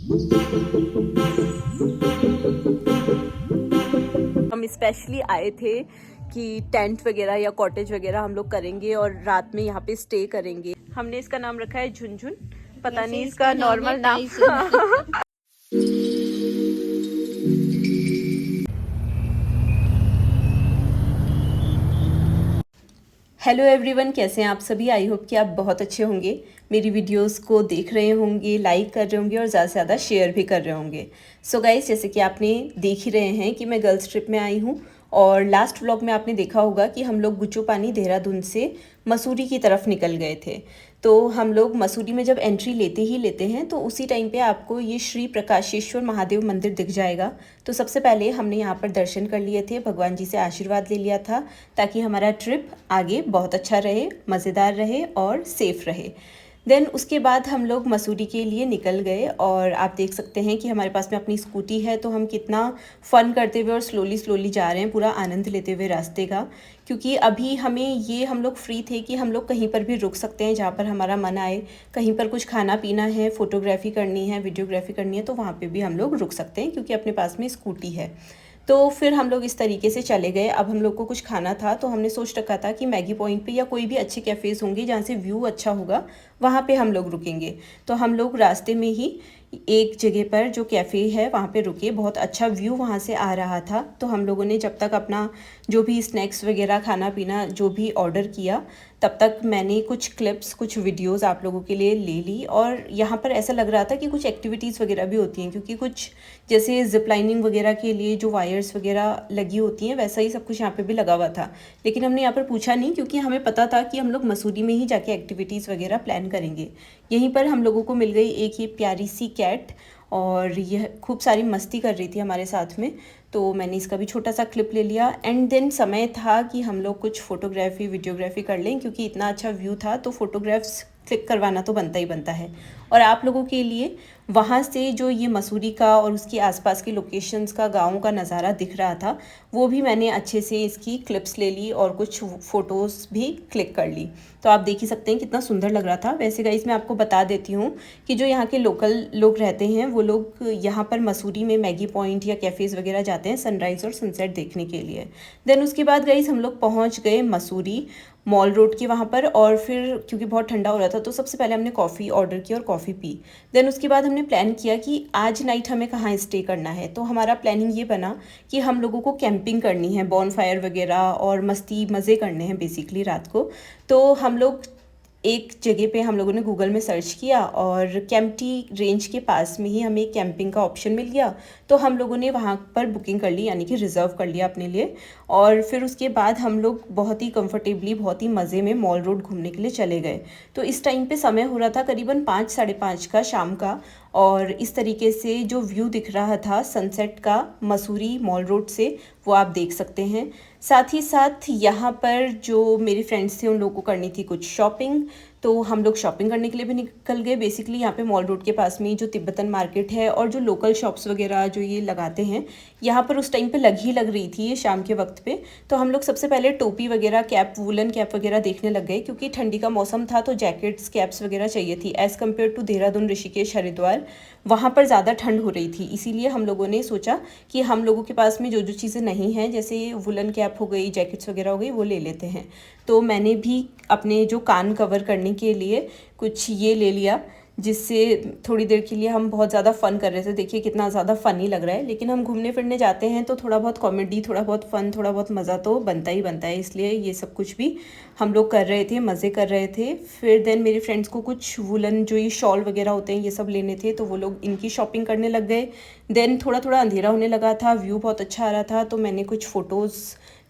हम स्पेशली आए थे कि टेंट वगैरह या कॉटेज वगैरह हम लोग करेंगे और रात में यहाँ पे स्टे करेंगे। हमने इसका नाम रखा है झुनझुन, पता नहीं इसका नॉर्मल नाम। हेलो एवरीवन, कैसे हैं आप सभी। आई होप कि आप बहुत अच्छे होंगे, मेरी वीडियोस को देख रहे होंगे, लाइक कर रहे होंगे और ज़्यादा से ज़्यादा शेयर भी कर रहे होंगे। सो गाइस, जैसे कि आपने देख ही रहे हैं कि मैं गर्ल्स ट्रिप में आई हूँ और लास्ट व्लॉग में आपने देखा होगा कि हम लोग गुच्चू पानी देहरादून से मसूरी की तरफ निकल गए थे। तो हम लोग मसूरी में जब एंट्री लेते हैं तो उसी टाइम पे आपको ये श्री प्रकाशेश्वर महादेव मंदिर दिख जाएगा। तो सबसे पहले हमने यहाँ पर दर्शन कर लिए थे, भगवान जी से आशीर्वाद ले लिया था ताकि हमारा ट्रिप आगे बहुत अच्छा रहे, मज़ेदार रहे और सेफ़ रहे। देन उसके बाद हम लोग मसूरी के लिए निकल गए और आप देख सकते हैं कि हमारे पास में अपनी स्कूटी है, तो हम कितना फ़न करते हुए और स्लोली जा रहे हैं, पूरा आनंद लेते हुए रास्ते का। क्योंकि अभी हमें ये हम लोग फ्री थे कि हम लोग कहीं पर भी रुक सकते हैं जहाँ पर हमारा मन आए। कहीं पर कुछ खाना पीना है, फ़ोटोग्राफी करनी है, वीडियोग्राफी करनी है, तो वहाँ पे भी हम लोग रुक सकते हैं क्योंकि अपने पास में स्कूटी है। तो फिर हम लोग इस तरीके से चले गए। अब हम लोग को कुछ खाना था तो हमने सोच रखा था कि मैगी पॉइंट पे या कोई भी अच्छे कैफ़ेज़ होंगे जहाँ से व्यू अच्छा होगा, वहाँ पे हम लोग रुकेंगे। तो हम लोग रास्ते में ही एक जगह पर जो कैफ़े है वहाँ पे रुके, बहुत अच्छा व्यू वहाँ से आ रहा था। तो हम लोगों ने जब तक अपना जो भी स्नैक्स वगैरह खाना पीना जो भी ऑर्डर किया, तब तक मैंने कुछ क्लिप्स, कुछ वीडियोस आप लोगों के लिए ले ली। और यहाँ पर ऐसा लग रहा था कि कुछ एक्टिविटीज़ वगैरह भी होती हैं, क्योंकि कुछ जैसे जिप लाइनिंग वगैरह के लिए जो वायर्स वगैरह लगी होती हैं वैसा ही सब कुछ यहाँ पे भी लगा हुआ था। लेकिन हमने यहाँ पर पूछा नहीं क्योंकि हमें पता था कि हम लोग मसूरी में ही जाके एक्टिविटीज़ वगैरह प्लान करेंगे। यहीं पर हम लोगों को मिल गई एक ये प्यारी सी कैट और यह खूब सारी मस्ती कर रही थी हमारे साथ में, तो मैंने इसका भी छोटा सा क्लिप ले लिया। एंड देन समय था कि हम लोग कुछ फ़ोटोग्राफी वीडियोग्राफी कर लें, क्योंकि इतना अच्छा व्यू था तो फ़ोटोग्राफ्स क्लिक करवाना तो बनता ही बनता है। और आप लोगों के लिए वहाँ से जो ये मसूरी का और उसके आसपास के लोकेशंस का, गाँव का नज़ारा दिख रहा था, वो भी मैंने अच्छे से इसकी क्लिप्स ले ली और कुछ फ़ोटोज़ भी क्लिक कर ली। तो आप देख ही सकते हैं कितना सुंदर लग रहा था। वैसे गाइस, मैं आपको बता देती हूँ कि जो यहाँ के लोकल लोग रहते हैं वो लोग यहाँ पर मसूरी में मैगी पॉइंट या कैफ़ेज़ वगैरह जाते हैं सनराइज़ और सनसेट देखने के लिए। देन उसके बाद गाइस हम लोग पहुँच गए मसूरी मॉल रोड के वहाँ पर, और फिर क्योंकि बहुत ठंडा हो रहा था तो सबसे पहले हमने कॉफ़ी ऑर्डर की और कॉफ़ी पी। देन उसके बाद हमने प्लान किया कि आज नाइट हमें कहाँ स्टे करना है। तो हमारा प्लानिंग ये बना कि हम लोगों को कैंपिंग करनी है, बॉनफायर वगैरह और मस्ती मज़े करने हैं बेसिकली रात को। तो हम लोग एक जगह पे हम लोगों ने गूगल में सर्च किया और केम्प्टी रेंज के पास में ही हमें कैंपिंग का ऑप्शन मिल गया। तो हम लोगों ने वहाँ पर बुकिंग कर ली, यानी कि रिज़र्व कर लिया अपने लिए। और फिर उसके बाद हम लोग बहुत ही कंफर्टेबली, बहुत ही मज़े में मॉल रोड घूमने के लिए चले गए। तो इस टाइम पे समय हो रहा था करीबन 5 साढ़े 5 का शाम का, और इस तरीके से जो व्यू दिख रहा था सनसेट का मसूरी मॉल रोड से, वो आप देख सकते हैं। साथ ही साथ यहाँ पर जो मेरे फ्रेंड्स थे उन लोगों को करनी थी कुछ शॉपिंग, तो हम लोग शॉपिंग करने के लिए भी निकल गए। बेसिकली यहाँ पे मॉल रोड के पास में जो तिब्बतन मार्केट है और जो लोकल शॉप्स वगैरह जो ये लगाते हैं, यहाँ पर उस टाइम पे लग रही थी ये शाम के वक्त पे। तो हम लोग सबसे पहले टोपी वगैरह, कैप, वुलन कैप वगैरह देखने लग गए, क्योंकि ठंडी का मौसम था तो जैकेट्स, कैप्स वगैरह चाहिए थी। As compare to Dehradun, Rishikesh, Haridwar, वहाँ पर ज़्यादा ठंड हो रही थी। इसीलिए हम लोगों ने सोचा कि हम लोगों के पास में जो जो चीज़ें नहीं हैं, जैसे वुलन कैप हो गई, जैकेट्स वगैरह हो गई, वो ले लेते हैं। तो मैंने भी अपने जो कान कवर करने के लिए कुछ ये ले लिया, जिससे थोड़ी देर के लिए हम बहुत ज़्यादा फ़न कर रहे थे। देखिए कितना ज़्यादा फ़नी लग रहा है। लेकिन हम घूमने फिरने जाते हैं तो थोड़ा बहुत कॉमेडी, थोड़ा बहुत फ़न, थोड़ा बहुत मज़ा तो बनता ही बनता है। इसलिए ये सब कुछ भी हम लोग कर रहे थे, मज़े कर रहे थे। फिर देन मेरे फ्रेंड्स को कुछ वुलन जो ये शॉल वगैरह होते हैं ये सब लेने थे, तो वो लोग इनकी शॉपिंग करने लग गए। देन थोड़ा थोड़ा अंधेरा होने लगा था, व्यू बहुत अच्छा आ रहा था, तो मैंने कुछ फ़ोटोज़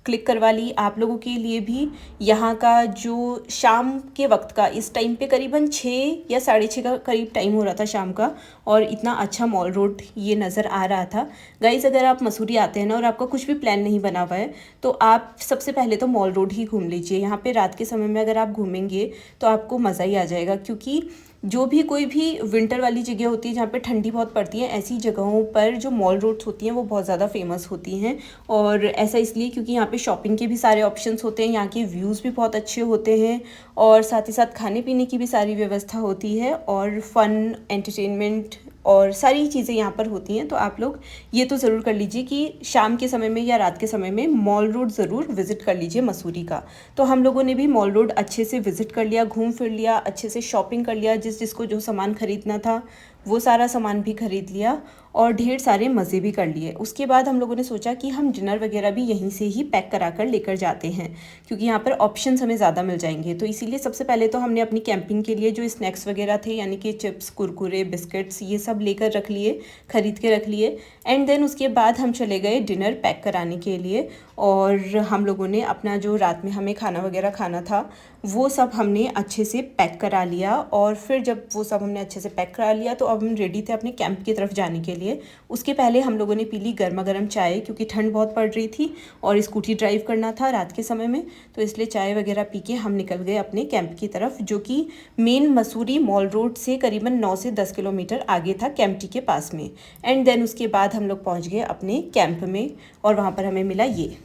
क्लिक करवा ली आप लोगों के लिए भी। यहाँ का जो शाम के वक्त का, इस टाइम पे करीबन 6 या साढ़े 6 का करीब टाइम हो रहा था शाम का, और इतना अच्छा मॉल रोड ये नज़र आ रहा था। गाइज़, अगर आप मसूरी आते हैं ना और आपका कुछ भी प्लान नहीं बना हुआ है, तो आप सबसे पहले तो मॉल रोड ही घूम लीजिए। यहाँ पे रात के समय में अगर आप घूमेंगे तो आपको मज़ा ही आ जाएगा, क्योंकि जो भी कोई भी विंटर वाली जगह होती है जहाँ पे ठंडी बहुत पड़ती है, ऐसी जगहों पर जो मॉल रोड्स होती हैं वो बहुत ज़्यादा फेमस होती हैं। और ऐसा इसलिए क्योंकि यहाँ पे शॉपिंग के भी सारे ऑप्शंस होते हैं, यहाँ के व्यूज़ भी बहुत अच्छे होते हैं, और साथ ही साथ खाने पीने की भी सारी व्यवस्था होती है, और फन, एंटरटेनमेंट और सारी चीज़ें यहाँ पर होती हैं। तो आप लोग ये तो ज़रूर कर लीजिए कि शाम के समय में या रात के समय में मॉल रोड ज़रूर विज़िट कर लीजिए मसूरी का। तो हम लोगों ने भी मॉल रोड अच्छे से विज़िट कर लिया, घूम फिर लिया, अच्छे से शॉपिंग कर लिया, जिसको जो सामान ख़रीदना था वो सारा सामान भी ख़रीद लिया और ढेर सारे मज़े भी कर लिए। उसके बाद हम लोगों ने सोचा कि हम डिनर वगैरह भी यहीं से ही पैक करा कर लेकर जाते हैं, क्योंकि यहाँ पर ऑप्शंस हमें ज़्यादा मिल जाएंगे। तो इसीलिए सबसे पहले तो हमने अपनी कैंपिंग के लिए जो स्नैक्स वगैरह थे, यानी कि चिप्स, कुरकुरे, बिस्किट्स, ये सब लेकर रख लिए, ख़रीद के रख लिए। एंड देन उसके बाद हम चले गए डिनर पैक कराने के लिए, और हम लोगों ने अपना जो रात में हमें खाना वगैरह खाना था वो सब हमने अच्छे से पैक करा लिया। और फिर जब वो सब हमने अच्छे से पैक करा लिया तो अब हम रेडी थे अपने कैंप की तरफ जाने के लिए। उसके पहले हम लोगों ने पी ली गर्मा गर्म चाय, क्योंकि ठंड बहुत पड़ रही थी और स्कूटी ड्राइव करना था रात के समय में, तो इसलिए चाय वगैरह पी के हम निकल गए अपने कैंप की तरफ, जो कि मेन मसूरी मॉल रोड से करीबन 9 से 10 किलोमीटर आगे था, कैंपटी के पास में। एंड देन उसके बाद हम लोग पहुँच गए अपने कैंप में और वहाँ पर हमें मिला ये।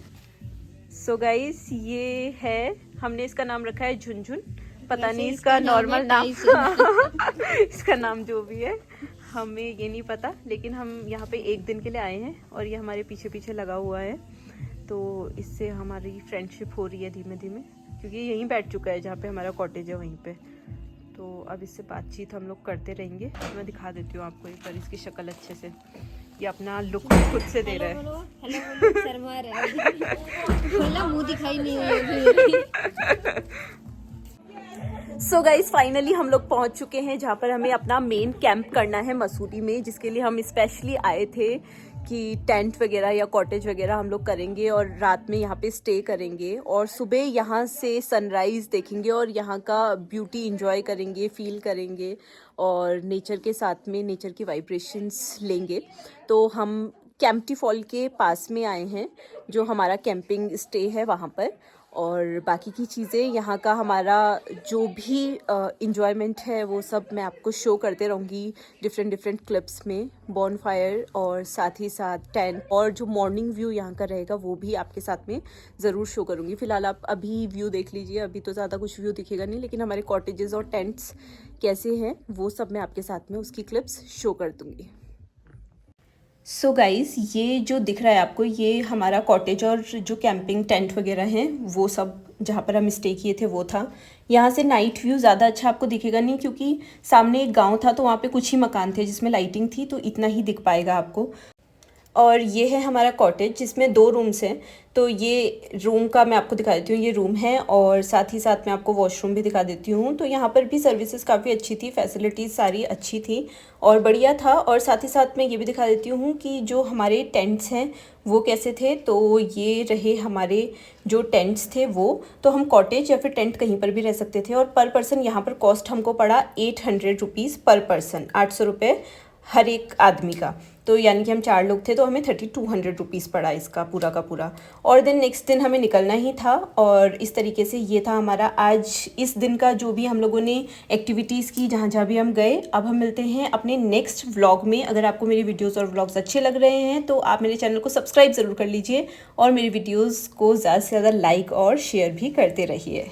सो गाइस, ये है, हमने इसका नाम रखा है झुनझुन, पता नहीं इसका नॉर्मल नाम इसका नाम जो भी है हमें ये नहीं पता, लेकिन हम यहाँ पे एक दिन के लिए आए हैं और ये हमारे पीछे पीछे लगा हुआ है। तो इससे हमारी फ्रेंडशिप हो रही है धीमे धीमे, क्योंकि यहीं बैठ चुका है जहाँ पे हमारा कॉटेज है वहीं पे। तो अब इससे बातचीत हम लोग करते रहेंगे। मैं दिखा देती हूँ आपको एक बार इसकी शक्ल अच्छे से। ये अपना लुक खुद से दे रहा है। हेलो शर्मा रहा मुंह दिखाई नहीं। सो गाइज, फाइनली हम लोग पहुंच चुके हैं जहाँ पर हमें अपना मेन कैंप करना है मसूरी में, जिसके लिए हम स्पेशली आए थे कि टेंट वगैरह या कॉटेज वगैरह हम लोग करेंगे और रात में यहाँ पे स्टे करेंगे और सुबह यहाँ से सनराइज़ देखेंगे और यहाँ का ब्यूटी एंजॉय करेंगे, फील करेंगे और नेचर के साथ में नेचर की वाइब्रेशंस लेंगे। तो हम कैंपटी फॉल के पास में आए हैं, जो हमारा कैंपिंग स्टे है वहाँ पर, और बाकी की चीज़ें यहाँ का हमारा जो भी इंजॉयमेंट है वो सब मैं आपको शो करते रहूँगी डिफरेंट क्लिप्स में, बॉनफायर और साथ ही साथ टेंट, और जो मॉर्निंग व्यू यहाँ का रहेगा वो भी आपके साथ में ज़रूर शो करूँगी। फ़िलहाल आप अभी व्यू देख लीजिए, अभी तो ज़्यादा कुछ व्यू दिखेगा नहीं, लेकिन हमारे कॉटेजेस और टेंट्स कैसे हैं वो सब मैं आपके साथ में उसकी क्लिप्स शो कर दूँगी। सो गाइज़, ये जो दिख रहा है आपको, ये हमारा कॉटेज और जो कैंपिंग टेंट वगैरह हैं वो सब जहाँ पर हम स्टे किए थे वो था। यहाँ से नाइट व्यू ज़्यादा अच्छा आपको दिखेगा नहीं, क्योंकि सामने एक गांव था तो वहाँ पे कुछ ही मकान थे जिसमें लाइटिंग थी, तो इतना ही दिख पाएगा आपको। और ये है हमारा कॉटेज जिसमें 2 रूम्स हैं। तो ये रूम का मैं आपको दिखा देती हूँ, ये रूम है और साथ ही साथ मैं आपको वॉशरूम भी दिखा देती हूँ। तो यहाँ पर भी सर्विसेज काफ़ी अच्छी थी, फैसिलिटीज़ सारी अच्छी थी और बढ़िया था। और साथ ही साथ मैं ये भी दिखा देती हूँ कि जो हमारे टेंट्स हैं वो कैसे थे। तो ये रहे हमारे जो टेंट्स थे वो, तो हम कॉटेज या फिर टेंट कहीं पर भी रह सकते थे। और पर पर्सन यहाँ पर कॉस्ट हमको पड़ा 800 रुपीज़ पर पर्सन, 800 रुपये हर एक आदमी का। तो यानी कि हम 4 लोग थे तो हमें 3200 रुपीज़ पड़ा इसका पूरा का पूरा। और देन नेक्स्ट दिन हमें निकलना ही था, और इस तरीके से ये था हमारा आज इस दिन का जो भी हम लोगों ने एक्टिविटीज़ की जहाँ जहाँ भी हम गए। अब हम मिलते हैं अपने नेक्स्ट व्लॉग में। अगर आपको मेरी वीडियोज़ और व्लॉग्स अच्छे लग रहे हैं तो आप मेरे चैनल को सब्सक्राइब ज़रूर कर लीजिए और मेरी वीडियोज़ को ज़्यादा से ज़्यादा लाइक और शेयर भी करते रहिए।